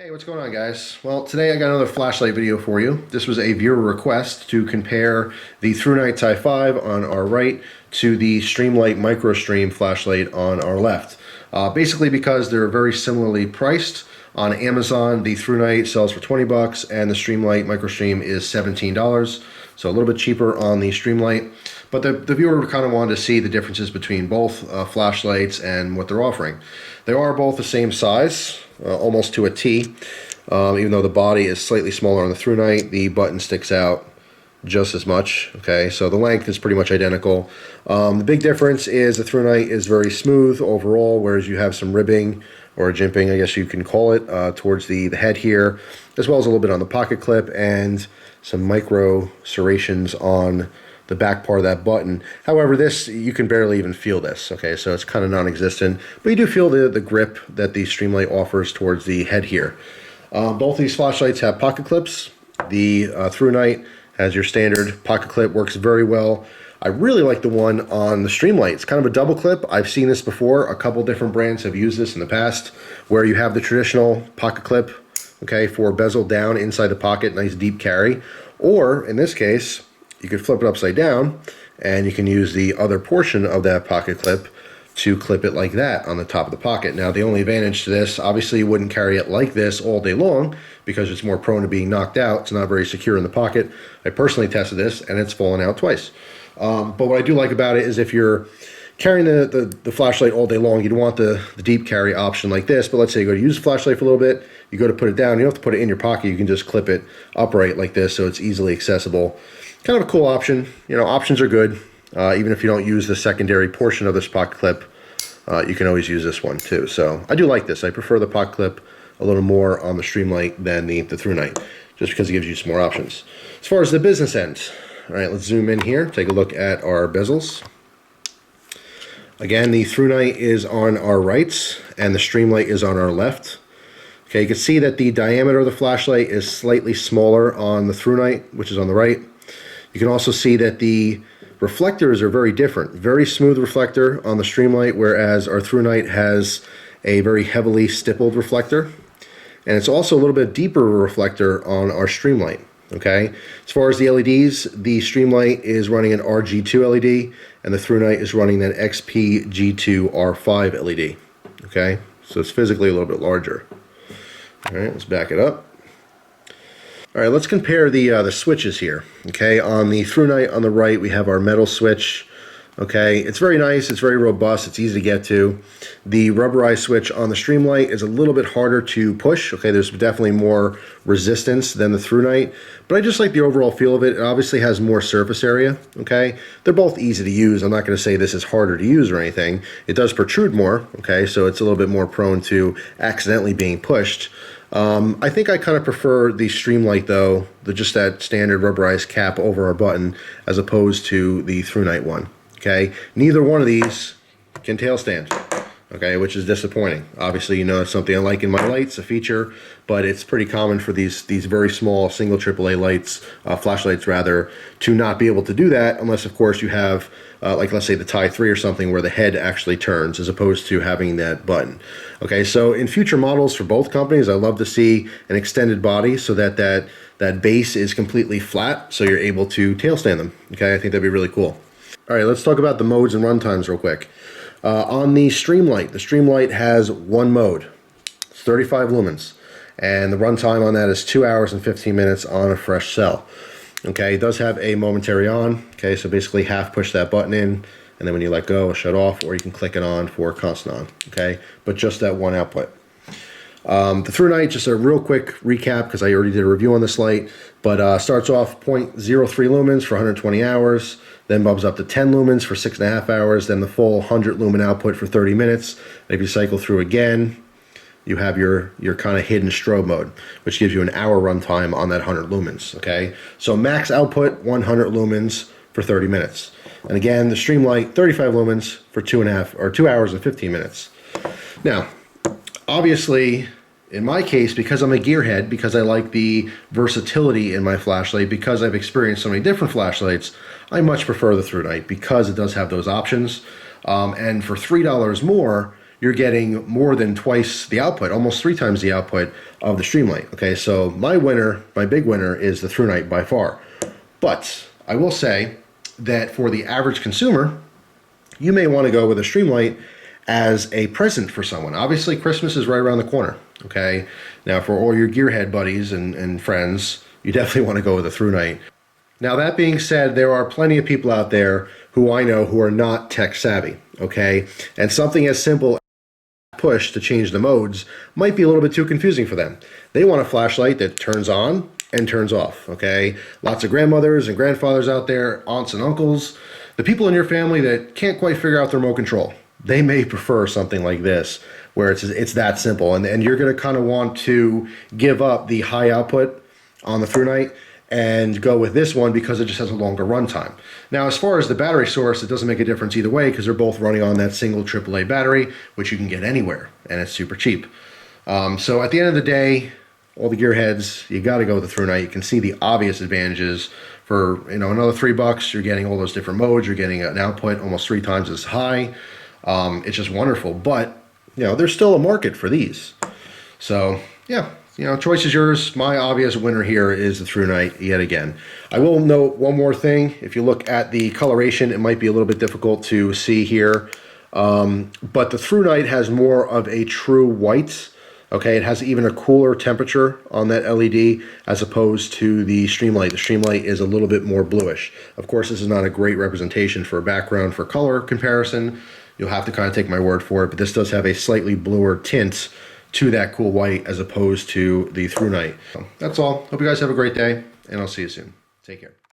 Hey, what's going on, guys? Well, today I got another flashlight video for you. This was a viewer request to compare the Thrunite Ti5 on our right to the Streamlight Microstream flashlight on our left. Basically because they're very similarly priced. On Amazon, the Thrunite sells for 20 bucks and the Streamlight Microstream is $17. So a little bit cheaper on the Streamlight. But the viewer kind of wanted to see the differences between both flashlights and what they're offering. They are both the same size, almost to a T. Even though the body is slightly smaller on the Thrunite, the button sticks out just as much. Okay, so the length is pretty much identical. The big difference is the Thrunite is very smooth overall, whereas you have some ribbing or jimping, I guess you can call it, towards the head here, as well as a little bit on the pocket clip and some micro serrations on the back part of that button. However, this, you can barely even feel this, okay, so it's kind of non-existent, but you do feel the grip that the Streamlight offers towards the head here. Both of these flashlights have pocket clips. The Thrunite has your standard pocket clip, works very well. I really like the one on the Streamlight. It's kind of a double clip. I've seen this before. A couple different brands have used this in the past, where you have the traditional pocket clip, okay, for bezel down inside the pocket, nice deep carry. Or, in this case, you could flip it upside down, and you can use the other portion of that pocket clip to clip it like that on the top of the pocket. Now, the only advantage to this, obviously you wouldn't carry it like this all day long because it's more prone to being knocked out. It's not very secure in the pocket. I personally tested this, and it's fallen out twice. But what I do like about it is if you're carrying the flashlight all day long, you'd want the deep carry option like this. But let's say you go to use the flashlight for a little bit, you go to put it down, you don't have to put it in your pocket, you can just clip it upright like this so it's easily accessible. Kind of a cool option. You know, options are good. Even if you don't use the secondary portion of this pocket clip, you can always use this one too. So I do like this. I prefer the pocket clip a little more on the Streamlight than the Thrunite, just because it gives you some more options. As far as the business end, all right, let's zoom in here, take a look at our bezels. Again, the Thrunite is on our right and the Streamlight is on our left. Okay, you can see that the diameter of the flashlight is slightly smaller on the Thrunite, which is on the right. You can also see that the reflectors are very different. Very smooth reflector on the Streamlight, whereas our Thrunite has a very heavily stippled reflector. And it's also a little bit deeper reflector on our Streamlight. Okay, as far as the LEDs, the Streamlight is running an RG2 LED, and the Thrunite is running that XP-G2R5 LED. Okay, so it's physically a little bit larger. All right, let's back it up. All right, let's compare the switches here. Okay, on the Thrunite on the right, we have our metal switch. Okay, it's very nice, it's very robust, it's easy to get to. The rubberized switch on the Streamlight is a little bit harder to push. Okay, there's definitely more resistance than the Thrunite, but I just like the overall feel of it. It obviously has more surface area. Okay, they're both easy to use. I'm not going to say this is harder to use or anything. It does protrude more. Okay, so it's a little bit more prone to accidentally being pushed. I think I kind of prefer the Streamlight though, just that standard rubberized cap over our button, as opposed to the Thrunite one. Okay, neither one of these can tail stand, okay, which is disappointing. Obviously, you know, it's something I like in my lights, a feature, but it's pretty common for these very small single AAA lights, flashlights rather, to not be able to do that unless, of course, you have, like let's say the Ti5 or something where the head actually turns as opposed to having that button. Okay, so in future models for both companies, I love to see an extended body so that that base is completely flat so you're able to tail stand them. Okay, I think that'd be really cool. All right, let's talk about the modes and runtimes real quick. On the Streamlight has one mode. It's 35 lumens, and the runtime on that is 2 hours and 15 minutes on a fresh cell. Okay, it does have a momentary on. Okay, so basically half push that button in, and then when you let go, it'll shut off, or you can click it on for constant on. Okay, but just that one output. The Thrunite, just a real quick recap because I already did a review on this light, but starts off 0.03 lumens for 120 hours, then bumps up to 10 lumens for 6.5 hours, then the full 100 lumen output for 30 minutes. And if you cycle through again, you have your kind of hidden strobe mode, which gives you an hour runtime on that 100 lumens. Okay, so max output 100 lumens for 30 minutes, and again the Streamlight 35 lumens for 2 hours and 15 minutes. Now, obviously, in my case, because I'm a gearhead, because I like the versatility in my flashlight, because I've experienced so many different flashlights, I much prefer the Thrunite because it does have those options. And for $3 more, you're getting more than twice the output, almost 3 times the output of the Streamlight. Okay, so my winner, my big winner, is the Thrunite by far. But I will say that for the average consumer, you may want to go with a Streamlight as a present for someone. Obviously, Christmas is right around the corner, okay? Now, for all your gearhead buddies and friends, you definitely want to go with a Thrunite. Now, that being said, there are plenty of people out there who I know who are not tech savvy, okay? And something as simple as push to change the modes might be a little bit too confusing for them. They want a flashlight that turns on and turns off, okay? Lots of grandmothers and grandfathers out there, aunts and uncles, the people in your family that can't quite figure out the remote control. They may prefer something like this, where it's that simple. And you're gonna kind of want to give up the high output on the Thrunite and go with this one because it just has a longer runtime. Now, as far as the battery source, it doesn't make a difference either way because they're both running on that single AAA battery, which you can get anywhere, and it's super cheap. So at the end of the day, all the gearheads, you got to go with the Thrunite. You can see the obvious advantages. For another $3, you're getting all those different modes. You're getting an output almost 3 times as high. It's just wonderful. But there's still a market for these. So yeah, choice is yours. My obvious winner here is the Thrunite yet again. I will note one more thing. If you look at the coloration, it might be a little bit difficult to see here. But the Thrunite has more of a true white. Okay, it has even a cooler temperature on that LED as opposed to the Streamlight. The Streamlight is a little bit more bluish. Of course, this is not a great representation for a background for color comparison. You'll have to kind of take my word for it, but this does have a slightly bluer tint to that cool white as opposed to the Thrunite. So that's all. Hope you guys have a great day, and I'll see you soon. Take care.